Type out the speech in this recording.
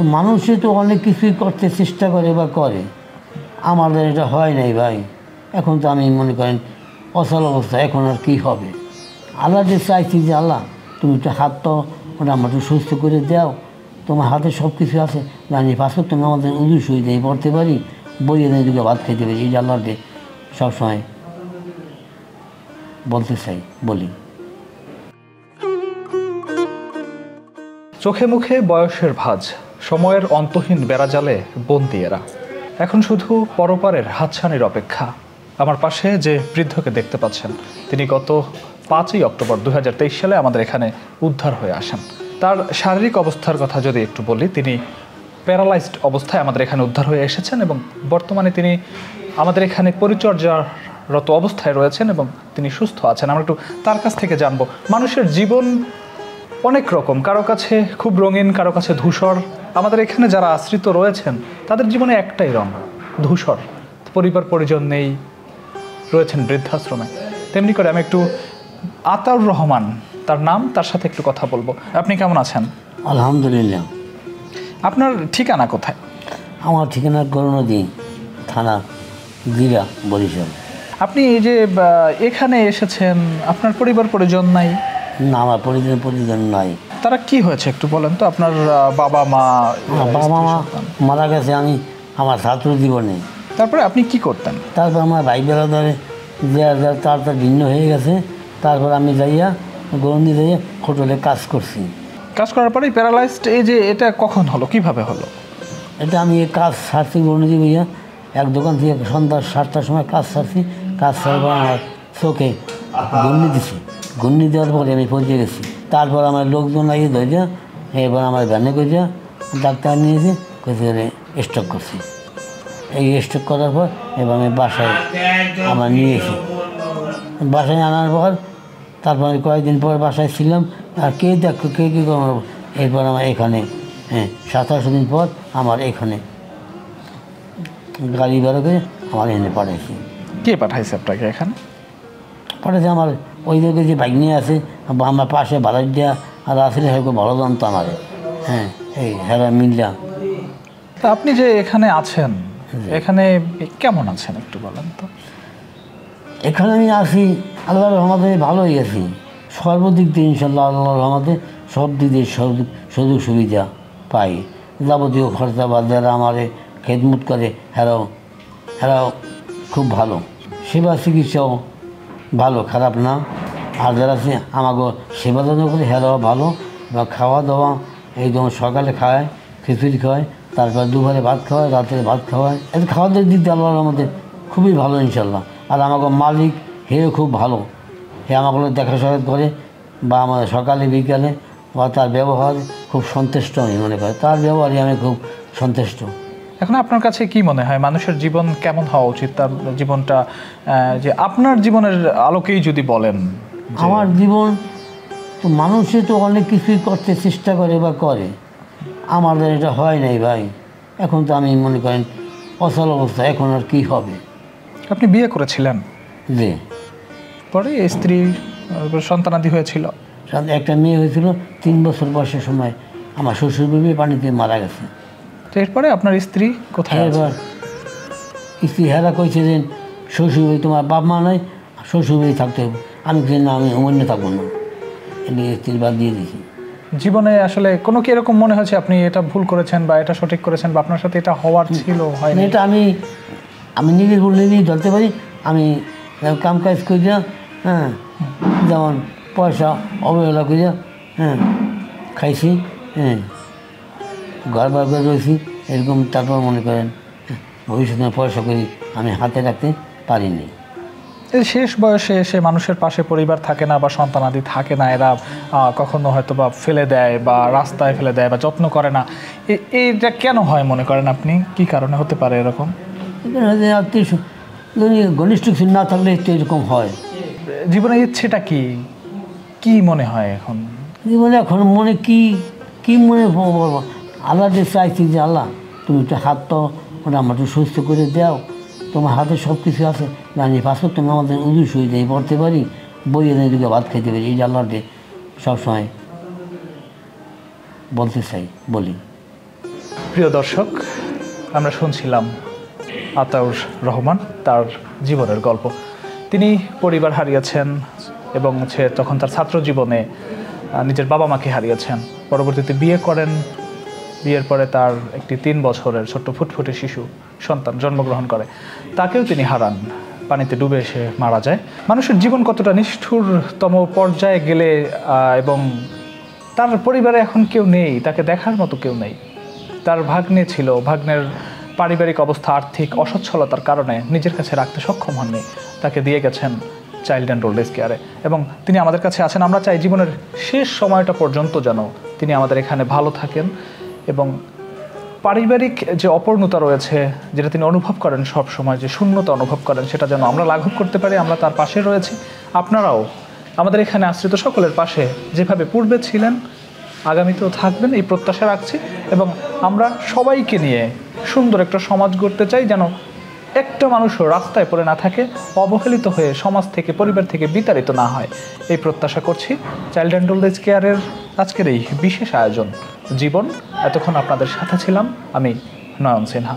তো মানুষে তো অনেক কিছুই করতে চেষ্টা করে বা করে, আমাদের এটা হয় নাই ভাই। এখন তো আমি মনে করেন অচল অবস্থা, এখন আর কী হবে। আল্লাহ যে চাইছি যে আল্লাহ তুমি তো হাত তো ওটা আমার তো সুস্থ করে দাও, তোমার হাতে সব কিছু আছে, জানি পাশে তুমি আমাদের উদুস হয়ে যাই পড়তে পারি, বইয়ে নেই দুটো ভাত খেতে পারি, এই যে আল্লাহকে সবসময় বলতে চাই, বলি। চোখে মুখে বয়সের ভাঁজ, সময়ের অন্তহীন বেড়াজালে বন্দী এরা। এখন শুধু পরপারের হাতছানির অপেক্ষা। আমার পাশে যে বৃদ্ধকে দেখতে পাচ্ছেন, তিনি গত 5ই অক্টোবর 2023 সালে আমাদের এখানে উদ্ধার হয়ে আসেন। তার শারীরিক অবস্থার কথা যদি একটু বলি, তিনি প্যারালাইজড অবস্থায় আমাদের এখানে উদ্ধার হয়ে এসেছেন এবং বর্তমানে তিনি আমাদের এখানে পরিচর্যারত অবস্থায় রয়েছেন এবং তিনি সুস্থ আছেন। আমরা একটু তার কাছ থেকে জানবো। মানুষের জীবন অনেক রকম, কারো কাছে খুব রঙিন, কারো কাছে ধূসর। আমাদের এখানে যারা আশ্রিত রয়েছেন তাদের জীবনে একটাই রং, ধূসর। পরিবার পরিজন নেই, রয়েছেন বৃদ্ধাশ্রমে। তেমনি করে আমি একটু আতাউর রহমান তার নাম, তার সাথে একটু কথা বলবো। আপনি কেমন আছেন? আলহামদুলিল্লাহ। আপনার ঠিকানা কোথায়? আমার ঠিকানা করুণাদি থানা, জিরা, বরিশাল। আপনি এই যে এখানে এসেছেন, আপনার পরিবার পরিজন নাই? না, আমার পরিজন নাই। তারা কি হয়েছে একটু বলেন তো? আপনার বাবা মা? বাবা মা মারা গেছে আমি আমার ছাত্র জীবনে। তারপরে আপনি কি করতেন? তারপর আমার ভাই বেড়াদারে তার ভিন্ন হয়ে গেছে। তারপর আমি যাইয়া গরুন্দি যাইয়া হোটেলে কাজ করছি। কাজ করার পরেই প্যারালাইজড। এই যে এটা কখন হলো, কিভাবে হলো? এটা আমি কাজ ছাড়ছি গরুন্দি ভাইয়া, এক দোকান থেকে সন্ধ্যা 7টার সময় কাজ ছাড়ছি। কাজ ছাড়ার পর আমার চোখে ঘূর্ণি দিছি, ঘূর্ণি দেওয়ার পরে আমি পৌঁছে গেছি। তারপর আমার লোকজন লাগিয়ে ধরিয়া এবার আমার ভ্যানে করিয়া ডাক্তার নিয়েছে, কোথায় স্ট্রোক করছি। এই স্ট্রোক করার পর এবার আমি বাসায় আমার নিয়েছি। বাসায় আনার পর তারপর আমি কয়েকদিন পর বাসায় ছিলাম। আর কে দেখো কে কী করবো। এরপর আমার এখানে 27 দিন পর আমার এখানে গাড়ি বেরো করে আমার এখানে পাঠাইছি। কে পাঠাইছে আপনাকে এখানে? পাঠাইছে আমার ওই দিকে যে বাইক নিয়ে আছে, আমার পাশে ভাড়া দেওয়া আর আসলে হয়তো ভালো জানতো আমার। এই হেরা মিল্লা। তা আপনি যে এখানে আছেন, এখানে কেমন আছেন একটু বলেন তো? এখানে আমি আছি আল্লাহর রহমতে ভালোই আছি, সর্বদিক দিয়ে ইনশাল্লাহ আল্লাহর রহমতে সব দিক দিয়ে সুযোগ সুবিধা পাই। যাবতীয় খরচা বাদ যারা আমারে খেদমত করে হেরাও খুব ভালো, সেবা চিকিৎসাও ভালো, খারাপ না। আর যারা আমাকে সেবা যত্ন করে হেরাও ভালো। বা খাওয়া দাওয়া একদম সকালে খাওয়ায়, খিচুড়ি খাওয়ায়, তারপর দুপুরে ভাত খাওয়ায়, রাত্রে ভাত খাওয়ায়। এই খাওয়া দাওয়ার দিক দিয়ে আল্লাহর রহমতে খুবই ভালো ইনশাল্লাহ। আর আমাকে মালিক হেও খুব ভালো, হে আমাকে দেখাশোনা করে বা আমার সকালে বিকালে বা তার ব্যবহার খুব সন্তুষ্ট আমি মনে করি, তার ব্যবহারে আমি খুব সন্তুষ্ট। এখন আপনার কাছে কি মনে হয় মানুষের জীবন কেমন হওয়া উচিত? তার জীবনটা যে আপনার জীবনের আলোকেই যদি বলেন। আমার জীবন তো মানুষে তো অনেক কিছুই করতে চেষ্টা করে বা করে, আমাদের এটা হয় নাই ভাই। এখন তো আমি মনে করেন অচল অবস্থা, এখন আর কী হবে। আপনি বিয়ে করেছিলেন? যে পরে স্ত্রী সন্তানাদি হয়েছিল? একটা মেয়ে হয়েছিল 3 বছর বয়সের সময়, আমার শ্বশুর বাড়ি পানিতে মারা গেছে। তো এরপরে আপনার স্ত্রী কোথায়? এবার স্ত্রী হেরা কইছে যে শ্বশুর বাড়ি তোমার বাপ মা নাই, শ্বশুর বাড়ি থাকতে হবে। আমি না, আমি অন্য থাকবো না, এমনি স্ত্রীর বাদ দিয়ে দিয়েছি। জীবনে আসলে কোনো কি এরকম মনে হয়েছে আপনি এটা ভুল করেছেন বা এটা সঠিক করেছেন বা আপনার সাথে এটা হওয়ার ছিল, হয়নি? এটা আমি নিজের ভুল নিজেই ধরতে পারি। আমি কাম কাজ করিয়া, যেমন পয়সা অবহেলা করিয়া খাইছি, ঘর বার করে রয়েছি এরকম। তারপর মনে করেন ভবিষ্যতে পয়সা করি আমি হাতে রাখতে পারিনি। এই শেষ বয়সে এসে মানুষের পাশে পরিবার থাকে না বা সন্তানাদি থাকে না, এরা কখনো হয়তো বা ফেলে দেয় বা রাস্তায় ফেলে দেয় বা যত্ন করে না। এইটা কেন হয় মনে করেন আপনি? কি কারণে হতে পারে এরকম? আত্মীয় ঘনিষ্ঠ না থাকলে একটু এরকম হয়। জীবনের ইচ্ছেটা কি, কি মনে হয় এখন জীবনে? এখন মনে কি মনে বলবো, আল্লাহ যে চাইছি যে আল্লাহ তুমি একটু হাত তো ওটা আমার একটু সুস্থ করে দাও, তোমার হাতে সব কিছু আছে, জানি পাশে তুমি আমাদের উদুস হয়ে যাই পড়তে পারি, বইয়ে নেই দুটো ভাত খেতে পারি, এই যে আল্লাহকে সবসময় বলতে চাই, বলি। প্রিয় দর্শক, আমরা শুনছিলাম আতাউর রহমান তার জীবনের গল্প। তিনি পরিবার হারিয়েছেন এবং তখন তার ছাত্র জীবনে নিজের বাবা মাকে হারিয়েছেন। পরবর্তীতে বিয়ে করেন। বিয়ের পরে তার একটি 3 বছরের ছোট্ট ফুটফুটে শিশু সন্তান জন্মগ্রহণ করে। তাকেও তিনি হারান, পানিতে ডুবে এসে মারা যায়। মানুষের জীবন কতটা নিষ্ঠুরতম পর্যায়ে গেলে এবং তার পরিবারে এখন কেউ নেই, তাকে দেখার মতো কেউ নেই। তার ভাগ্নে ছিল, ভাগ্নের পারিবারিক অবস্থা আর্থিক অসচ্ছলতার কারণে নিজের কাছে রাখতে সক্ষম হননি, তাকে দিয়ে গেছেন চাইল্ড অ্যান্ড ওল্ড এজ কেয়ারে এবং তিনি আমাদের কাছে আছেন। আমরা চাই জীবনের শেষ সময়টা পর্যন্ত যেন তিনি আমাদের এখানে ভালো থাকেন এবং পারিবারিক যে অপূর্ণতা রয়েছে, যেটা তিনি অনুভব করেন সব সময়, যে শূন্যতা অনুভব করেন, সেটা যেন আমরা লাঘব করতে পারি। আমরা তার পাশে রয়েছি। আপনারাও আমাদের এখানে আশ্রিত সকলের পাশে যেভাবে পূর্বে ছিলেন আগামীতেও থাকবেন, এই প্রত্যাশা রাখছি। এবং আমরা সবাইকে নিয়ে সুন্দর একটা সমাজ গড়তে চাই, যেন একটা মানুষও রাস্তায় পড়ে না থাকে, অবহেলিত হয়ে সমাজ থেকে, পরিবার থেকে বিতাড়িত না হয়, এই প্রত্যাশা করছি। চাইল্ড অ্যান্ড ওল্ড এজ কেয়ারের আজকের এই বিশেষ আয়োজন জীবন, এতক্ষণ আপনাদের সাথে ছিলাম আমি নয়ন সিনহা।